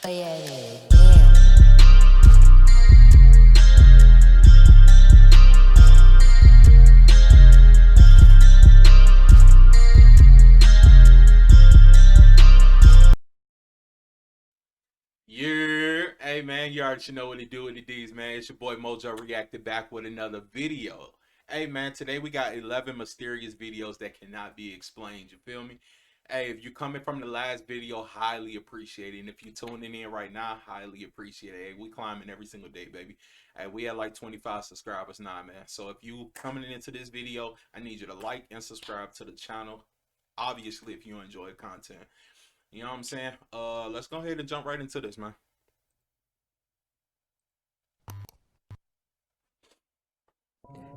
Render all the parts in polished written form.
Yeah, damn. Hey man, you already know what it is, man. It's your boy Mojo reacted back with another video. Hey man, today we got 11 mysterious videos that cannot be explained. You feel me? Hey, if you're coming from the last video, highly appreciate it. And if you're tuning in right now, highly appreciate it. Hey, we climbing every single day, baby. Hey, we had like 25 subscribers now, man. So if you coming into this video, I need you to like and subscribe to the channel. Obviously, if you enjoy content. You know what I'm saying? Let's go ahead and jump right into this, man.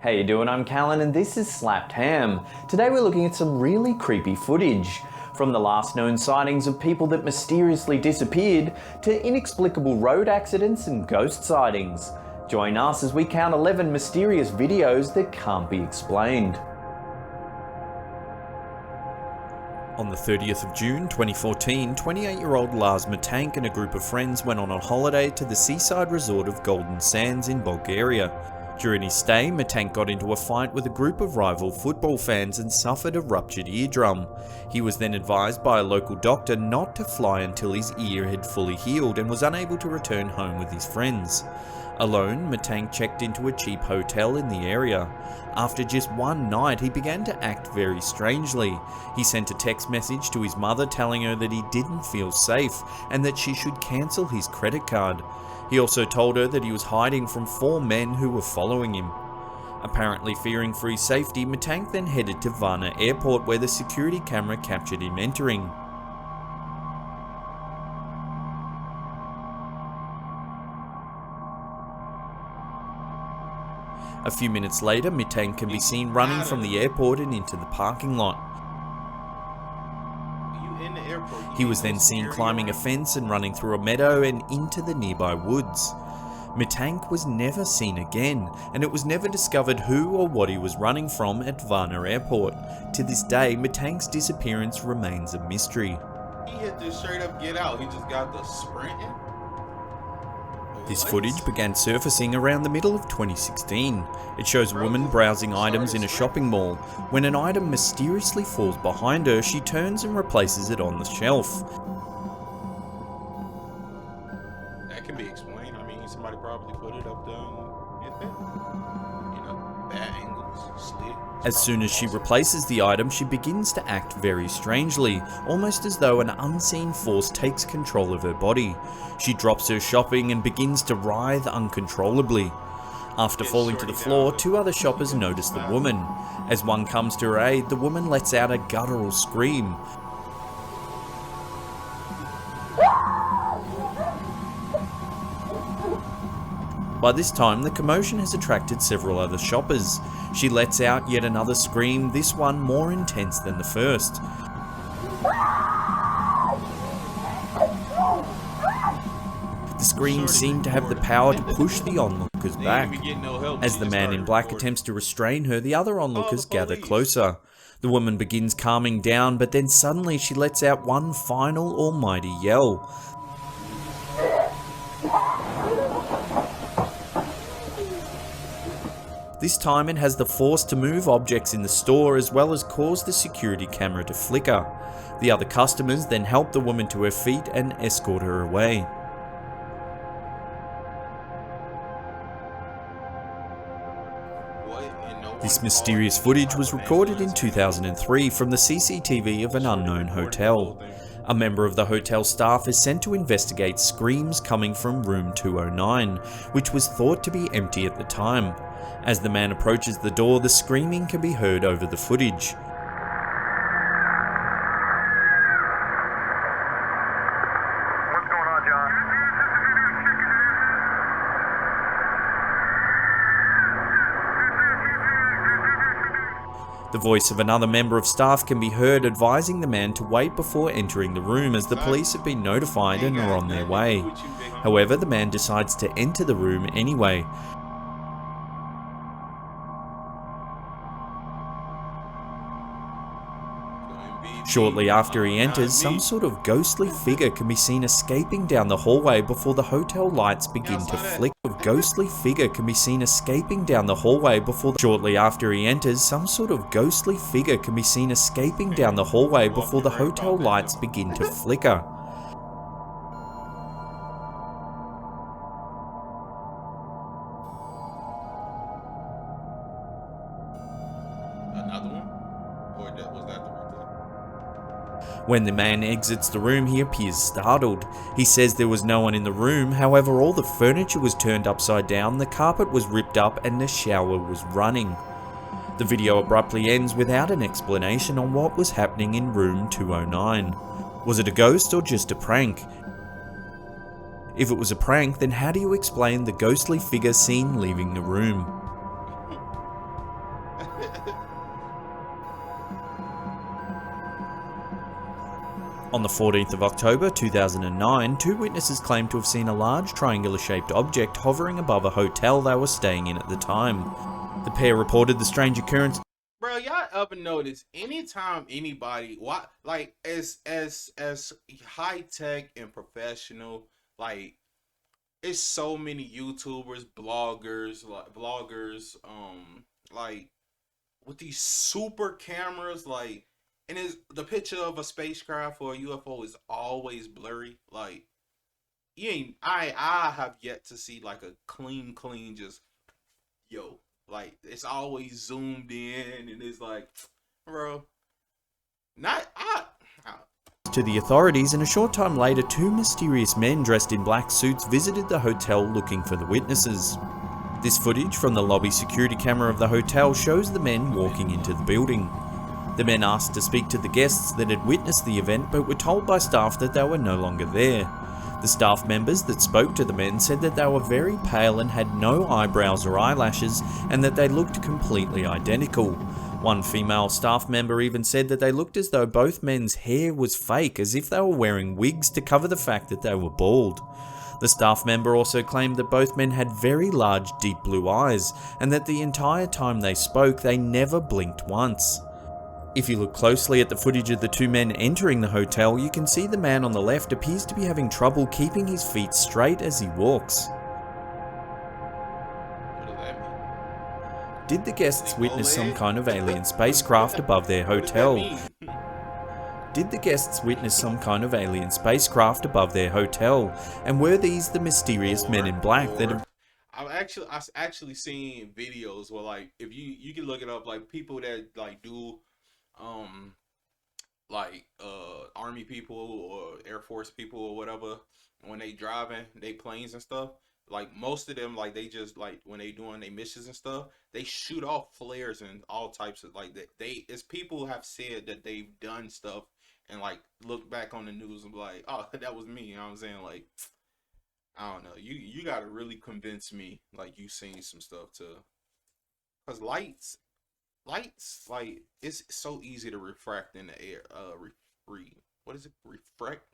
How you doing? I'm Callan and this is Slapped Ham. Today we're looking at some really creepy footage. From the last known sightings of people that mysteriously disappeared to inexplicable road accidents and ghost sightings. Join us as we count 11 mysterious videos that can't be explained. On the 30th of June 2014, 28-year-old Lars Matank and a group of friends went on a holiday to the seaside resort of Golden Sands in Bulgaria. During his stay, Matank got into a fight with a group of rival football fans and suffered a ruptured eardrum. He was then advised by a local doctor not to fly until his ear had fully healed and was unable to return home with his friends. Alone, Matank checked into a cheap hotel in the area. After just one night, he began to act very strangely. He sent a text message to his mother telling her that he didn't feel safe and that she should cancel his credit card. He also told her that he was hiding from 4 men who were following him. Apparently fearing for his safety, Matank then headed to Varna Airport where the security camera captured him entering. A few minutes later, Matank can be seen running from the airport and into the parking lot. He was then seen climbing a fence and running through a meadow and into the nearby woods. Matank was never seen again, and it was never discovered who or what he was running from at Varna Airport. To this day, Matank's disappearance remains a mystery. He hit this straight up get out. He just got the sprinting. This footage began surfacing around the middle of 2016. It shows a woman browsing items in a shopping mall. When an item mysteriously falls behind her, she turns and replaces it on the shelf. That can be explained. I mean, somebody probably put it up there and hit that. You know, bad angles, slit. As soon as she replaces the item, she begins to act very strangely, almost as though an unseen force takes control of her body. She drops her shopping and begins to writhe uncontrollably. After falling to the floor, 2 other shoppers notice the woman. As one comes to her aid, the woman lets out a guttural scream. By this time, the commotion has attracted several other shoppers. She lets out yet another scream, this one more intense than the first. The screams seem to have the power to push the onlookers back. As the man in black attempts to restrain her, the other onlookers gather closer. The woman begins calming down, but then suddenly she lets out one final almighty yell. This time it has the force to move objects in the store as well as cause the security camera to flicker. The other customers then help the woman to her feet and escort her away. This mysterious footage was recorded in 2003 from the CCTV of an unknown hotel. A member of the hotel staff is sent to investigate screams coming from room 209, which was thought to be empty at the time. As the man approaches the door, the screaming can be heard over the footage. What's going on, John? The voice of another member of staff can be heard advising the man to wait before entering the room as the police have been notified and are on their way. However, the man decides to enter the room anyway. Shortly after he Not enters, some me. sort of ghostly figure can be seen escaping down the hallway before the hotel lights begin to flicker. Ghostly figure can be seen escaping down the hallway before shortly after he enters, some sort of ghostly figure can be seen escaping down the hallway before the hotel lights begin to flicker. Another one? Or was that the replay? When the man exits the room, he appears startled. He says there was no one in the room, however all the furniture was turned upside down, the carpet was ripped up and the shower was running. The video abruptly ends without an explanation on what was happening in room 209. Was it a ghost or just a prank? If it was a prank, then how do you explain the ghostly figure seen leaving the room? On the 14th of October 2009, two witnesses claimed to have seen a large triangular-shaped object hovering above a hotel they were staying in at the time. The pair reported the strange occurrence. Bro, y'all ever notice anytime anybody like as high tech and professional, like it's so many YouTubers, bloggers, like with these super cameras, like, and it's the picture of a spacecraft or a UFO is always blurry. Like I have yet to see like a clean just like it's always zoomed in and it's like, bro, To the authorities, and a short time later, two mysterious men dressed in black suits visited the hotel looking for the witnesses. This footage from the lobby security camera of the hotel shows the men walking into the building. The men asked to speak to the guests that had witnessed the event but were told by staff that they were no longer there. The staff members that spoke to the men said that they were very pale and had no eyebrows or eyelashes and that they looked completely identical. One female staff member even said that they looked as though both men's hair was fake, as if they were wearing wigs to cover the fact that they were bald. The staff member also claimed that both men had very large deep blue eyes and that the entire time they spoke they never blinked once. If you look closely at the footage of the two men entering the hotel, you can see the man on the left appears to be having trouble keeping his feet straight as he walks. what does that mean? Did the guests witness some kind of alien spacecraft above their hotel? Did the guests witness some kind of alien spacecraft above their hotel? And were these the mysterious men in black that have... I've actually seen videos where, like, if you can look it up, like people that like do army people or Air Force people or whatever, when they driving they planes and stuff, like most of them, like they just like when they doing their missions and stuff, they shoot off flares and all types of like it's people have said that they've done stuff and like look back on the news and be like, oh, that was me, you know what I'm saying? Like, I don't know, you gotta really convince me like you seen some stuff too, because lights, like it's so easy to refract in the air. What is it? Reflect.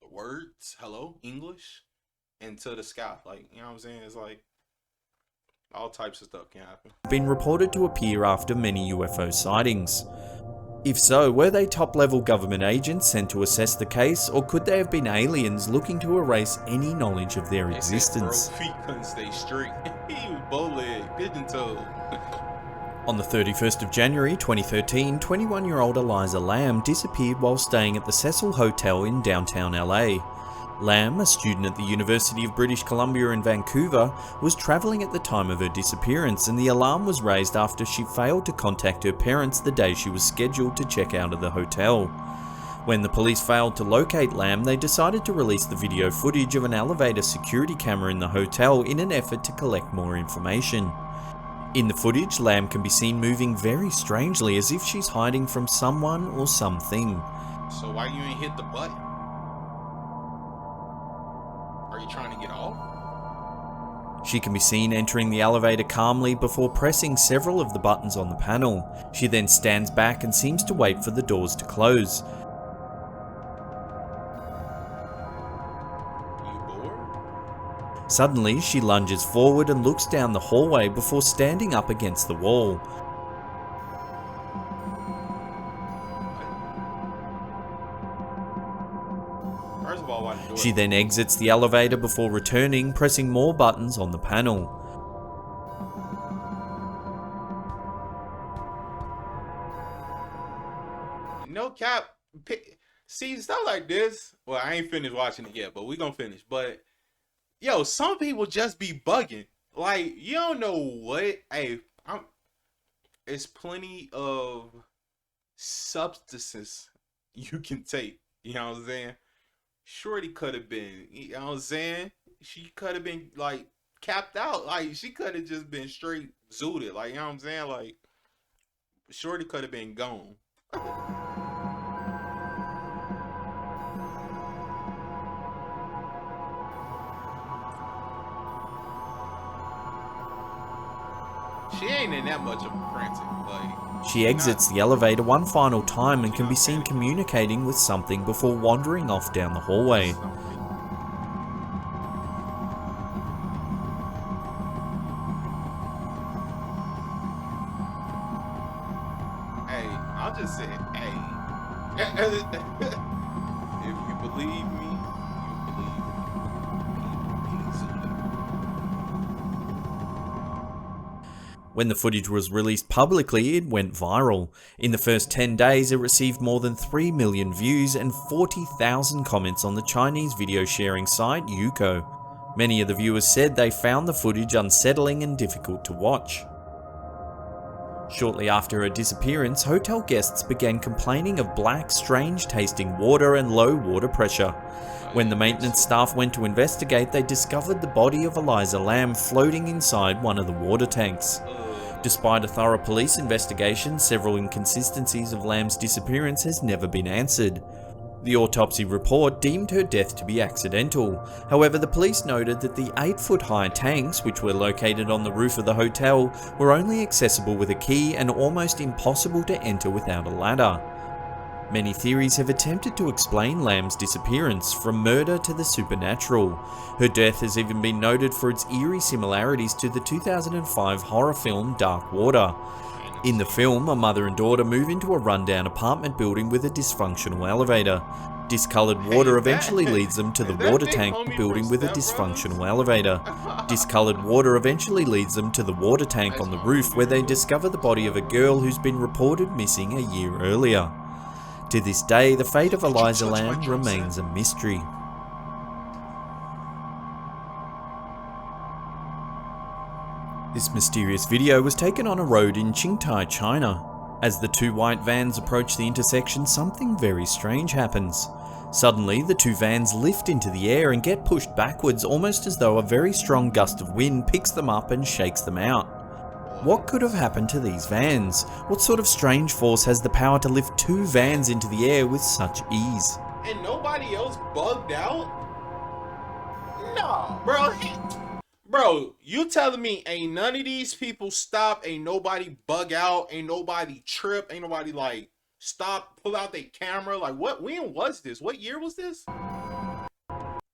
Words. Hello, English, into the sky. Like, you know what I'm saying? It's like all types of stuff can happen. been reported to appear after many UFO sightings. If so, were they top-level government agents sent to assess the case, or could they have been aliens looking to erase any knowledge of their existence? Said, bro, feet couldn't stay straight. He was bow-legged, pigeon-toed. On the 31st of January 2013, 21-year-old Eliza Lamb disappeared while staying at the Cecil Hotel in downtown LA. Lamb, a student at the University of British Columbia in Vancouver, was travelling at the time of her disappearance, and the alarm was raised after she failed to contact her parents the day she was scheduled to check out of the hotel. When the police failed to locate Lamb, they decided to release the video footage of an elevator security camera in the hotel in an effort to collect more information. In the footage, Lamb can be seen moving very strangely, as if she's hiding from someone or something. So why you ain't hit the button? Are you trying to get off? She can be seen entering the elevator calmly before pressing several of the buttons on the panel. She then stands back and seems to wait for the doors to close. You bored? Suddenly, she lunges forward and looks down the hallway before standing up against the wall. First of all, why the door? She then exits the elevator before returning, pressing more buttons on the panel. No cap. See, stuff like this. Well, I ain't finished watching it yet, but we gonna finish. But yo, some people just be bugging. Like, you don't know what. Hey, it's plenty of substances you can take. You know what I'm saying? Shorty could have been. You know what I'm saying? She could have been like capped out. Like, she could have just been straight zooted. Like, you know what I'm saying? Like, Shorty could have been gone. She ain't in that much of a frantic. Like, She exits the elevator one final time and can be seen communicating with something before wandering off down the hallway. Hey, I'll just say, hey. If you believe me, you believe me. People easily. When the footage was released publicly, it went viral. In the first 10 days, it received more than 3 million views and 40,000 comments on the Chinese video sharing site Youko. Many of the viewers said they found the footage unsettling and difficult to watch. Shortly after her disappearance, hotel guests began complaining of black, strange-tasting water and low water pressure. When the maintenance staff went to investigate, they discovered the body of Eliza Lam floating inside one of the water tanks. Despite a thorough police investigation, several inconsistencies of Lam's disappearance has never been answered. The autopsy report deemed her death to be accidental. However, the police noted that the 8-foot-high tanks, which were located on the roof of the hotel, were only accessible with a key and almost impossible to enter without a ladder. Many theories have attempted to explain Lam's disappearance, from murder to the supernatural. Her death has even been noted for its eerie similarities to the 2005 horror film Dark Water. In the film, a mother and daughter move into a rundown apartment building with a dysfunctional elevator. Discoloured water eventually leads them to the water tank building with a dysfunctional elevator. Discoloured water eventually leads them to the water tank on the roof, where they discover the body of a girl who's been reported missing a year earlier. To this day, the fate of Eliza Lam remains a mystery. This mysterious video was taken on a road in Qingtai, China. As the two white vans approach the intersection, something very strange happens. Suddenly, the two vans lift into the air and get pushed backwards, almost as though a very strong gust of wind picks them up and shakes them out. What could have happened to these vans? What sort of strange force has the power to lift two vans into the air with such ease? And nobody else bugged out? No, bro. Bro, you telling me ain't none of these people stop, ain't nobody bug out, ain't nobody trip, ain't nobody like stop, pull out their camera? Like, what? When was this? What year was this?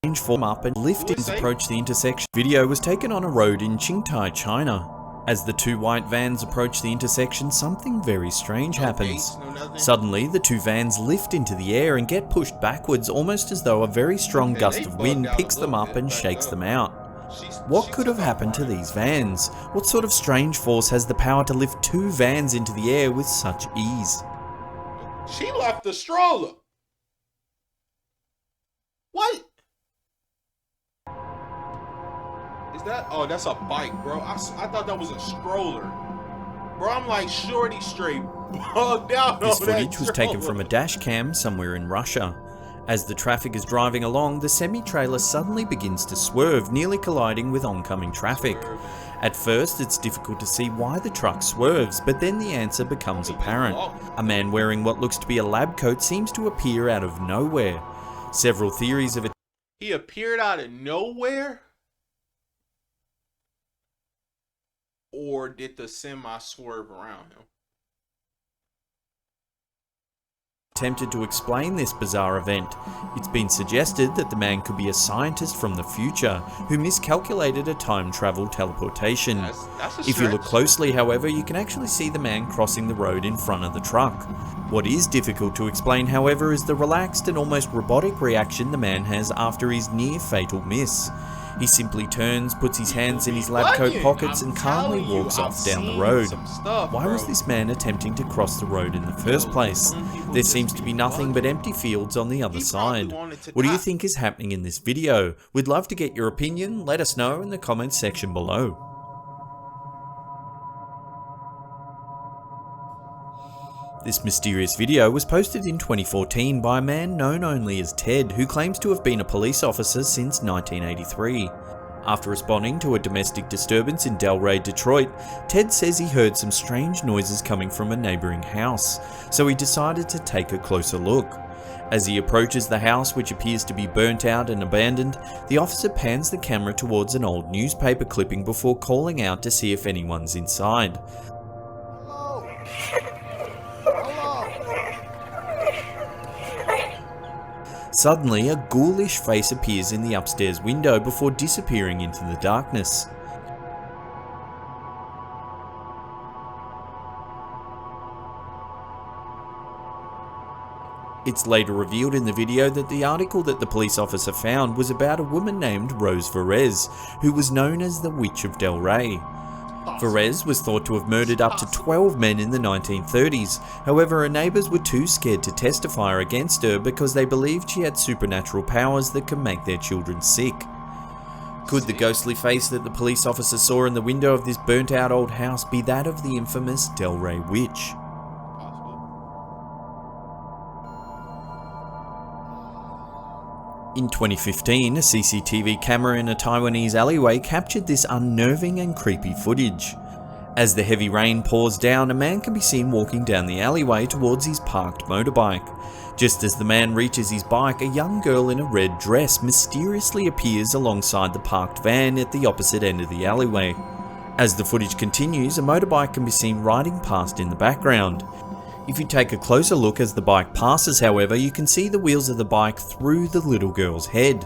Strange form up and lifted to approach the intersection. Video was taken on a road in Qingtai, China. As the two white vans approach the intersection, something very strange happens. Suddenly, the two vans lift into the air and get pushed backwards, almost as though a very strong gust of wind picks them up and shakes them out. What could have happened to these vans? What sort of strange force has the power to lift two vans into the air with such ease? She left the stroller. What? Is that? Oh, that's a bike, bro. I thought that was a stroller. Bro, I'm like Shorty straight bugged out. This footage was taken from a dash cam somewhere in Russia. As the traffic is driving along, the semi-trailer suddenly begins to swerve, nearly colliding with oncoming traffic. At first, it's difficult to see why the truck swerves, but then the answer becomes apparent. A man wearing what looks to be a lab coat seems to appear out of nowhere. Several theories of it. He appeared out of nowhere? Or did the semi swerve around him? attempted to explain this bizarre event. It's been suggested that the man could be a scientist from the future who miscalculated a time travel teleportation. That's a If you look stretch. closely, however, you can actually see the man crossing the road in front of the truck. What is difficult to explain, however, is the relaxed and almost robotic reaction the man has after his near-fatal miss. He simply turns, puts his hands in his lab coat pockets and calmly walks off down the road. Why was this man attempting to cross the road in the first place? There seems to be nothing but empty fields on the other side. What do you think is happening in this video? We'd love to get your opinion. Let us know in the comments section below. This mysterious video was posted in 2014 by a man known only as Ted, who claims to have been a police officer since 1983. After responding to a domestic disturbance in Delray, Detroit, Ted says he heard some strange noises coming from a neighbouring house, so he decided to take a closer look. As he approaches the house, which appears to be burnt out and abandoned, the officer pans the camera towards an old newspaper clipping before calling out to see if anyone's inside. Suddenly, a ghoulish face appears in the upstairs window before disappearing into the darkness. It's later revealed in the video that the article that the police officer found was about a woman named Rose Verez, who was known as the Witch of Delray. Verez was thought to have murdered up to 12 men in the 1930s, however her neighbours were too scared to testify against her because they believed she had supernatural powers that could make their children sick. Could the ghostly face that the police officer saw in the window of this burnt out old house be that of the infamous Delray Witch? In 2015, a CCTV camera in a Taiwanese alleyway captured this unnerving and creepy footage. As the heavy rain pours down, a man can be seen walking down the alleyway towards his parked motorbike. Just as the man reaches his bike, a young girl in a red dress mysteriously appears alongside the parked van at the opposite end of the alleyway. As the footage continues, a motorbike can be seen riding past in the background. If you take a closer look as the bike passes, however, you can see the wheels of the bike through the little girl's head.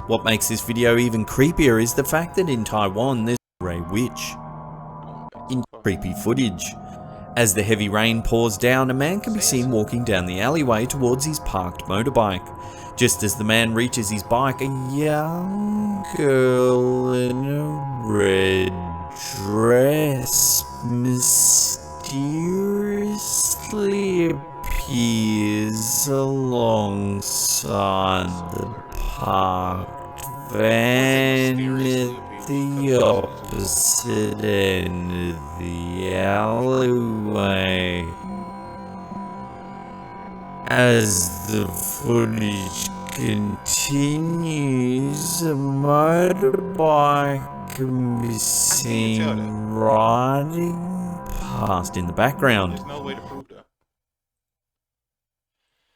What makes this video even creepier is the fact that in Taiwan there's a Delray Witch. In creepy footage. As the heavy rain pours down, a man can be seen walking down the alleyway towards his parked motorbike. Just as the man reaches his bike, a young girl in a red dress mysteriously appears alongside the parked van at the opposite end of the alleyway. As the footage continues, a motorbike can be seen riding past in the background. There's no way to prove that.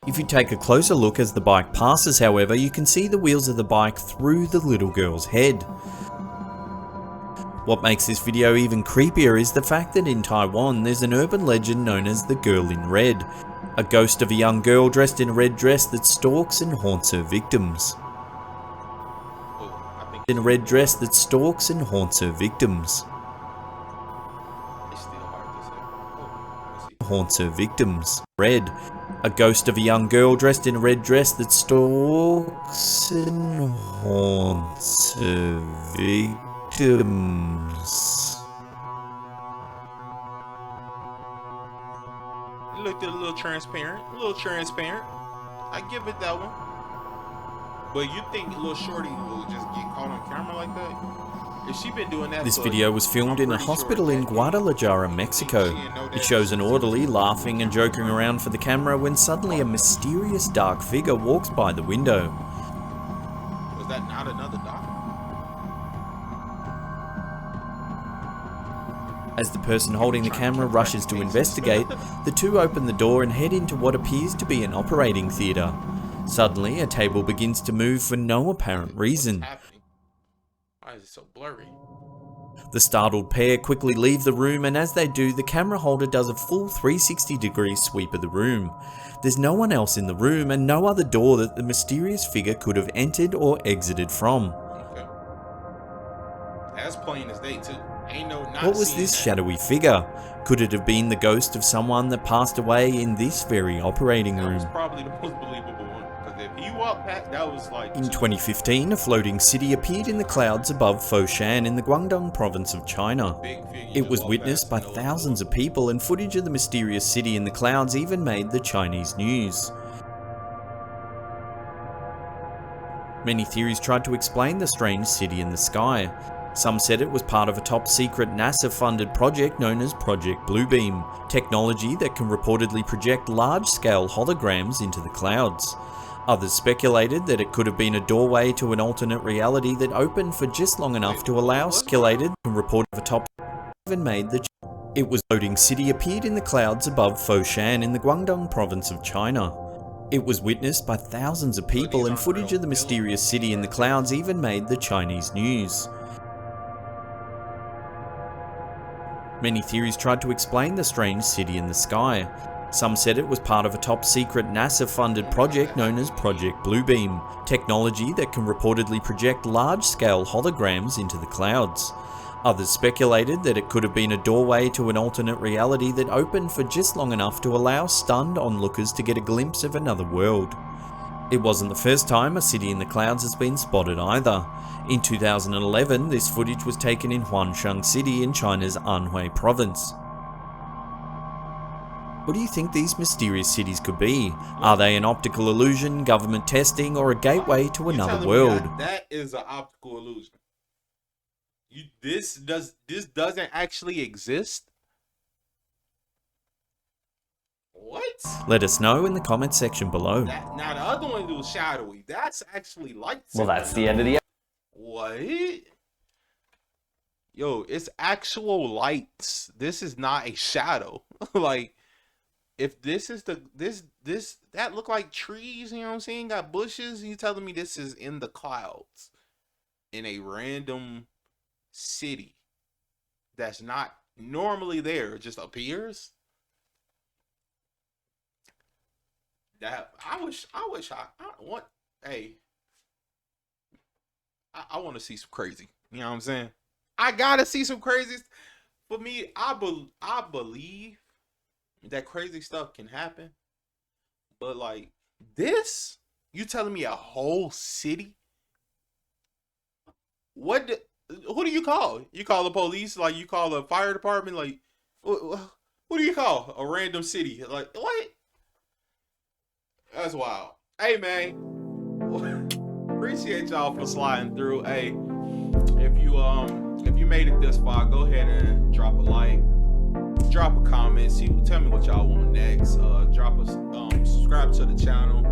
If you take a closer look as the bike passes, however, you can see the wheels of the bike through the little girl's head. What makes this video even creepier is the fact that in Taiwan there's an urban legend known as the Girl in Red, a ghost of a young girl dressed in a red dress that stalks and haunts her victims. In a red dress that stalks and haunts her victims. Haunts her victims. Red. A ghost of a young girl dressed in a red dress that stalks and haunts her victims. It looked a little transparent. I give it that one. But you think little shorty will just get caught on camera like that? If she been doing that, this video was filmed in a hospital in Guadalajara, Mexico. It shows an orderly laughing and joking around for the camera when suddenly a mysterious dark figure walks by the window. Was that not another doctor? As the person holding the camera rushes to investigate, the two open the door and head into what appears to be an operating theatre. Suddenly, a table begins to move for no apparent reason. Why is it so blurry? The startled pair quickly leave the room, and as they do, the camera holder does a full 360-degree sweep of the room. There's no one else in the room and no other door that the mysterious figure could have entered or exited from. Okay. That's plain as day too. Ain't no not What was seeing this that. shadowy figure? Could it have been the ghost of someone that passed away in this very operating That was room? probably the most believable one. Because if he walked past, that was like. In 2015, a floating city appeared in the clouds above Foshan in the Guangdong province of China. Big figure It just was walked witnessed by past, no thousands one of people, and footage of the mysterious city in the clouds even made the Chinese news. Many theories tried to explain the strange city in the sky. Some said it was part of a top-secret NASA-funded project known as Project Bluebeam, technology that can reportedly project large-scale holograms into the clouds. Others speculated that it could have been a doorway to an alternate reality that opened for just long enough to allow speculated and reported of a top even made the It was floating city appeared in the clouds above Foshan in the Guangdong province of China. It was witnessed by thousands of people, and footage of the mysterious city in the clouds even made the Chinese news. Many theories tried to explain the strange city in the sky. Some said it was part of a top-secret NASA-funded project known as Project Bluebeam, technology that can reportedly project large-scale holograms into the clouds. Others speculated that it could have been a doorway to an alternate reality that opened for just long enough to allow stunned onlookers to get a glimpse of another world. It wasn't the first time a city in the clouds has been spotted either. In 2011, this footage was taken in Huangshan City in China's Anhui province. What do you think these mysterious cities could be? Are they an optical illusion, government testing, or a gateway to You another telling me world? that is an optical illusion. This doesn't actually exist. What? Let us know in the comment section below. Now the other one was shadowy. That's actually lights. Well, that's the end of the What? Yo, it's actual lights. This is not a shadow. Like, if this is this that look like trees, you know what I'm saying? Got bushes. You telling me this is in the clouds in a random city that's not normally there, it just appears? That I wish I want. Hey, I want to see some crazy. You know what I'm saying? I gotta see some crazy. For me, I believe that crazy stuff can happen, but like this, you telling me a whole city? Who do you call? You call the police? Like, you call the fire department? Like, what do you call a random city? Like, what? That's wild. Hey, man, appreciate y'all for sliding through. Hey, if you made it this far, go ahead and drop a like, drop a comment, tell me what y'all want next. Drop a subscribe to the channel.